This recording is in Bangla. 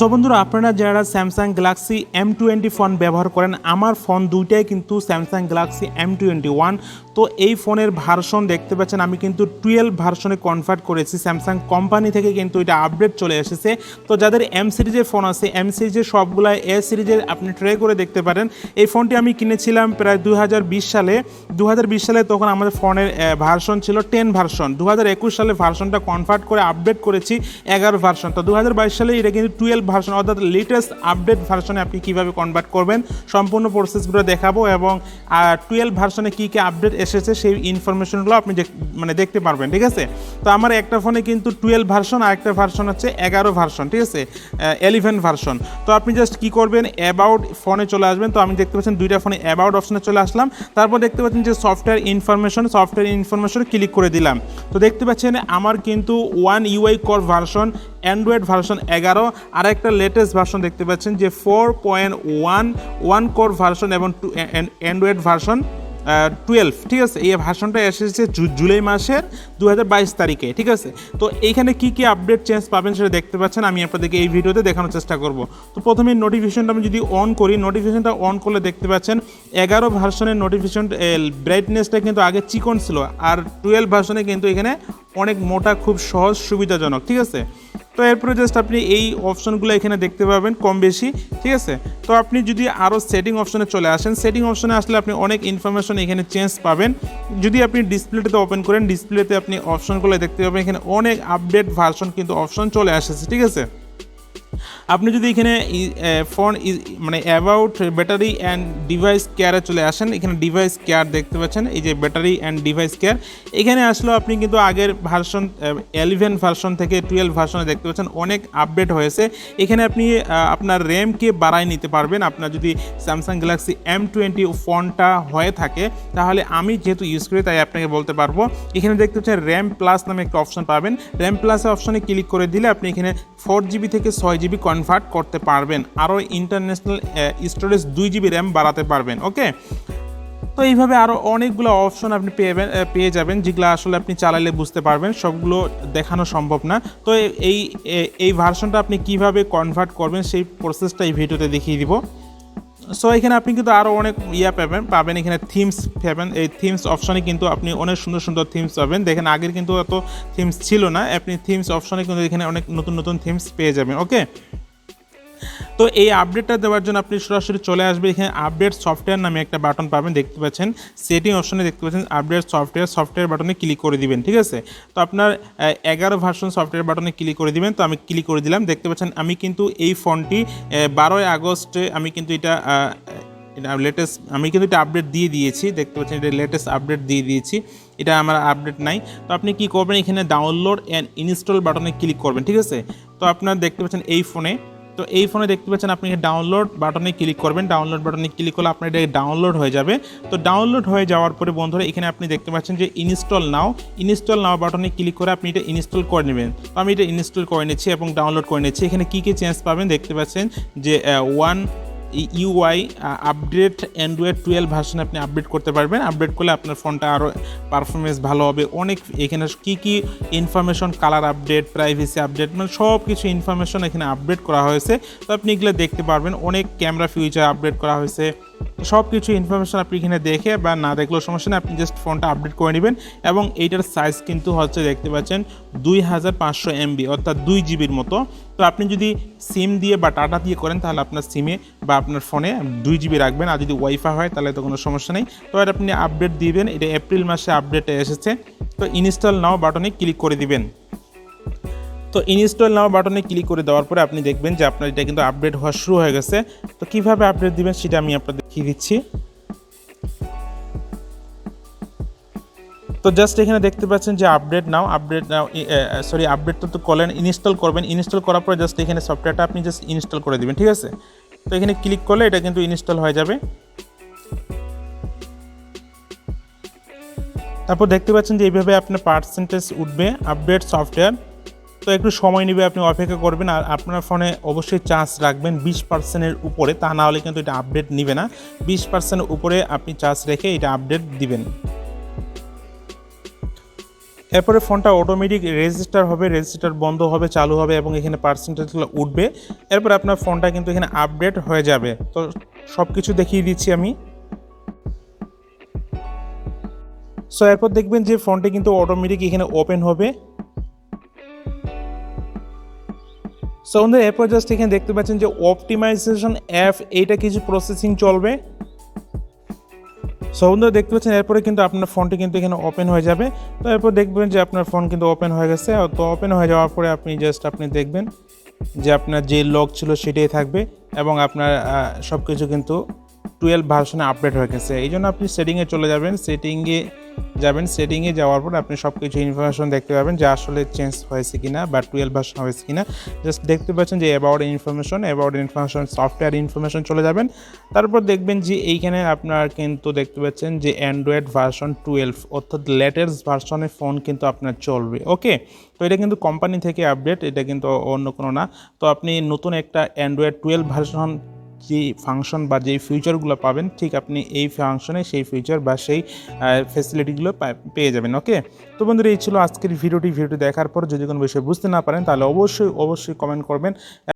সো বন্ধুরা আপনারা যারা স্যামসাং গ্যালাক্সি M20 ফোন ব্যবহার করেন, আমার ফোন দুইটাই কিন্তু স্যামসাং গ্যালাক্সি M21। তো এই ফোনের ভার্সন দেখতে পাচ্ছেন আমি কিন্তু 12 ভার্সনে কনভার্ট করেছি। স্যামসাং কোম্পানি থেকে কিন্তু এটা আপডেট চলে এসেছে। তো যাদের এম সিরিজের ফোন আছে, এম সিরিজের সবগুলা এ সিরিজের আপনি ট্রাই করে দেখতে পারেন। এই ফোনটি আমি কিনেছিলাম প্রায় 2020 সালে। তখন আমাদের ফোনের ভার্সন ছিল 10 ভার্সন। 2021 সালে ভার্সনটা কনভার্ট করে আপডেট করেছি 11 ভার্সন। তো 2022 সালে এটা কিন্তু 12 ভার্সন, অর্থাৎ লেটেস্ট আপডেট ভার্সনে আপনি কীভাবে কনভার্ট করবেন সম্পূর্ণ প্রসেসগুলো দেখাবো, এবং 12 ভার্সনে কী কী আপডেট এসেছে সেই ইনফরমেশনগুলো আপনি দেখতে পারবেন। ঠিক আছে, তো আমার একটা ফোনে কিন্তু 12 ভার্সন, আর একটা ভার্সন হচ্ছে 11 ভার্সন। ঠিক আছে, 11 ভার্সন। তো আপনি জাস্ট কী করবেন, অ্যাবাউট ফোনে চলে আসবেন। তো আমি দেখতে পাচ্ছেন দুইটা ফোনে অ্যাবাউট অপশনে চলে আসলাম। তারপর দেখতে পাচ্ছেন যে সফটওয়্যার ইনফরমেশন ক্লিক করে দিলাম। তো দেখতে পাচ্ছেন আমার কিন্তু 1 UI core version, Android version 11, আর একটা লেটেস্ট ভার্সন দেখতে পাচ্ছেন যে 4.1 কোর ভার্সন এবং অ্যান্ড্রয়েড ভার্সন 12। ঠিক আছে, এই ভার্সনটা এসেছে জুলাই মাসের 2022 তারিখে। ঠিক আছে, তো এইখানে কী কী আপডেট চেঞ্জ পাবেন সেটা দেখতে পাচ্ছেন, আমি আপনাদেরকে এই ভিডিওতে দেখানোর চেষ্টা করব। তো প্রথমে নোটিফিকেশনটা আমি যদি অন করি, নোটিফিকেশনটা অন করলে দেখতে পাচ্ছেন 11 ভার্সনের নোটিফিকেশন ব্রাইটনেসটা কিন্তু আগে চিকন ছিল, আর 12 ভার্সনে কিন্তু এখানে অনেক মোটা, খুব সহজ, সুবিধাজনক। ঠিক আছে, তো এরপরে জাস্ট আপনি এই অপশনগুলো এখানে দেখতে পাবেন কম বেশি। ঠিক আছে, তো আপনি যদি আরও সেটিং অপশনে চলে আসেন, সেটিং অপশনে আসলে আপনি অনেক ইনফরমেশন এখানে চেঞ্জ পাবেন। যদি আপনি ডিসপ্লেতে ওপেন করেন, ডিসপ্লেতে আপনি অপশনগুলো দেখতে পাবেন, এখানে অনেক আপডেট ভার্সন কিন্তু অপশন চলে আসেছে। ঠিক আছে, আপনি যদি এখানে ফোন মানে অ্যাবাউট ব্যাটারি অ্যান্ড ডিভাইস কেয়ারে চলে আসেন, এখানে ডিভাইস কেয়ার দেখতে পাচ্ছেন, এই যে ব্যাটারি অ্যান্ড ডিভাইস কেয়ার, এখানে আসলেও আপনি কিন্তু আগের ভার্সন 11 ভার্সন থেকে 12 ভার্সনে দেখতে পাচ্ছেন অনেক আপডেট হয়েছে। এখানে আপনি আপনার র্যামকে বাড়ায় নিতে পারবেন। আপনার যদি স্যামসাং গ্যালাক্সি M20 ফোনটা হয়ে থাকে, তাহলে আমি যেহেতু ইউজ করি তাই আপনাকে বলতে পারবো। এখানে দেখতে পাচ্ছেন র্যাম প্লাস নামে একটা অপশন পাবেন। র্যাম প্লাসের অপশনে ক্লিক করে দিলে আপনি এখানে 4GB থেকে 6GB কনভার্ট করতে পারবেন, আরও ইন্টারন্যাশনাল স্টোরেজ 2GB র্যাম বাড়াতে পারবেন। ওকে, তো এইভাবে আরও অনেকগুলো অপশন আপনি পেয়ে যাবেন, যেগুলো আসলে আপনি চালাইলে বুঝতে পারবেন, সবগুলো দেখানো সম্ভব না। তো এই ভার্সনটা আপনি কিভাবে কনভার্ট করবেন সেই প্রসেসটা এই ভিডিওতে দেখিয়ে দিব। সো এখানে আপনি কিন্তু আরও অনেক পাবেন। এখানে থিমস পাবেন। এই থিমস অপশনে কিন্তু আপনি অনেক সুন্দর সুন্দর থিমস পাবেন। দেখেন আগের কিন্তু এত থিমস ছিল না, আপনি থিমস অপশনে কিন্তু এখানে অনেক নতুন নতুন থিমস পেয়ে যাবেন। ওকে, তো এই আপডেটটা দেওয়ার জন্য আপনি সরাসরি চলে আসবে, এখানে আপডেট সফটওয়্যার নামে একটা বাটন পাবেন, দেখতে পাচ্ছেন সেটিং অপশনে দেখতে পাচ্ছেন আপডেট সফটওয়্যার বাটনে ক্লিক করে দিবেন। ঠিক আছে, তো আপনার 11 ভার্সন সফটওয়্যার বাটনে ক্লিক করে দিবেন। তো আমি ক্লিক করে দিলাম। দেখতে পাচ্ছেন আমি কিন্তু এই ফোনটি 12 আগস্টে আমি কিন্তু এটা লেটেস্ট আপডেট দিয়ে দিয়েছি। দেখতে পাচ্ছেন এটা লেটেস্ট আপডেট দিয়ে দিয়েছি, এটা আমার আপডেট নাই। তো আপনি কি করবেন, এখানে ডাউনলোড অ্যান্ড ইনস্টল বাটনে ক্লিক করবেন। ঠিক আছে, তো আপনার দেখতে পাচ্ছেন এই ফোনে দেখতে পাচ্ছেন আপনি ডাউনলোড বাটনে ক্লিক করবেন। ডাউনলোড বাটনে ক্লিক করলে আপনার এটা ডাউনলোড হয়ে যাবে। তো ডাউনলোড হয়ে যাওয়ার পরে বন্ধুরা এখানে আপনি দেখতে পাচ্ছেন যে ইনস্টল নাও বাটনে ক্লিক করে আপনি এটা ইনস্টল করে নেবেন। তো আমি এটা ইনস্টল করে নিচ্ছি এবং ডাউনলোড করে নিচ্ছি। এখানে কী কী চেঞ্জ পাবেন দেখতে পাচ্ছেন যে 1 UI আপডেট অ্যান্ড্রয়েড 12 ভার্সনে আপনি আপডেট করতে পারবেন। আপডেট করলে আপনার ফোনটা আরও পারফরমেন্স ভালো হবে। অনেক এখানে কী কী information, colour update, privacy update, মানে সব কিছু ইনফরমেশন এখানে আপডেট করা হয়েছে। তো আপনি এগুলো দেখতে পারবেন। অনেক ক্যামেরা ফিচার আপডেট করা হয়েছে। সব কিছু ইনফরমেশন আপনি এখানে দেখে বা না দেখলেও সমস্যা নেই, আপনি জাস্ট ফোনটা আপডেট করে নেবেন। এবং এইটার সাইজ কিন্তু হচ্ছে দেখতে পাচ্ছেন 2500 MB, অর্থাৎ 2GBর মতো। তো আপনি যদি সিম দিয়ে বা ডাটা দিয়ে করেন তাহলে আপনার সিমে বা আপনার ফোনে 2GB রাখবেন, আর যদি ওয়াইফাই হয় তাহলে তো কোনো সমস্যা নেই। তো এটা আপনি আপডেট দিবেন। এটা এপ্রিল মাসে আপডেটে এসেছে। তো ইনস্টল নাও বাটনে ক্লিক করে দিবেন। তো ইনস্টল নাও বাটনে ক্লিক করে দেওয়ার পরে আপনি দেখবেন যে আপনার এটা কিন্তু আপডেট হওয়া শুরু হয়ে গেছে। তো কীভাবে আপডেট দিবেন সেটা আমি আপনাদের দেখিয়ে দিচ্ছি। তো জাস্ট এখানে দেখতে পাচ্ছেন যে আপডেট তো করলেন, ইনস্টল করবেন। ইনস্টল করার পরে জাস্ট এখানে সফটওয়্যারটা আপনি জাস্ট ইনস্টল করে দিবেন। ঠিক আছে, তো এখানে ক্লিক করলে এটা কিন্তু ইনস্টল হয়ে যাবে। তারপর দেখতে পাচ্ছেন যে এইভাবে আপনার পার্সেন্টেজ উঠবে আপডেট সফটওয়্যার। তো একটু সময় নেবে, আপনি অপেক্ষা করবেন। আর আপনার ফোনে অবশ্যই চার্জ রাখবেন 20%-এর উপরে, তা না হলে কিন্তু এটা আপডেট নেবে না। 20% উপরে আপনি চার্জ রেখে এটা আপডেট দিবেন। এরপরে ফোনটা অটোমেটিক রেজিস্টার হবে, রেজিস্টার বন্ধ হবে, চালু হবে এবং এখানে পার্সেন্টেজগুলো উঠবে। এরপর আপনার ফোনটা কিন্তু এখানে আপডেট হয়ে যাবে। তো সব কিছু দেখিয়ে দিচ্ছি আমি। সো এরপর দেখবেন যে ফোনটি কিন্তু অটোমেটিক এখানে ওপেন হবে। সো বন্ধুরা এরপর জাস্ট এখানে দেখতে পাচ্ছেন যে অপটিমাইজেশন অ্যাপ, এইটা কিছু প্রসেসিং চলবে। সো বন্ধুরা দেখতে পাচ্ছেন এরপরে কিন্তু আপনার ফোনটি কিন্তু এখানে ওপেন হয়ে যাবে। তো এরপর দেখবেন যে আপনার ফোন কিন্তু ওপেন হয়ে গেছে। তো ওপেন হয়ে যাওয়ার পরে আপনি দেখবেন যে আপনার যে লক ছিল সেটাই থাকবে এবং আপনার সব কিছু কিন্তু 12 ভার্সনে আপডেট হয়ে গেছে। এই জন্য আপনি সেটিংয়ে চলে যাবেন, সেটিংয়ে যাওয়ার পর আপনি সব কিছু ইনফরমেশন দেখতে পাবেন যে আসলে চেঞ্জ হয়েছে কিনা বা 12 ভার্সন হয়েছে কিনা। জাস্ট দেখতে পাচ্ছেন যে অ্যাবাউট ইনফরমেশন সফটওয়্যার ইনফরমেশন চলে যাবেন। তারপর দেখবেন যে এইখানে আপনার কিন্তু দেখতে পাচ্ছেন যে অ্যান্ড্রয়েড ভার্সন 12 অর্থাৎ লেটেস্ট ভার্সনের ফোন কিন্তু আপনার চলবে। ওকে, তো এটা কিন্তু কোম্পানি থেকে আপডেট, এটা কিন্তু অন্য কোনো না। তো আপনি নতুন একটা অ্যান্ড্রয়েড 12 ভার্সন যে ফাংশন বা যেই ফিচারগুলো পাবেন, ঠিক আপনি এই ফাংশনে সেই ফিচার বা সেই ফ্যাসিলিটিগুলো পেয়ে যাবেন। ওকে, তো বন্ধুরা এই ছিল আজকের ভিডিওটি দেখার পর যদি কোনো বিষয় বুঝতে না পারেন তাহলে অবশ্যই কমেন্ট করবেন।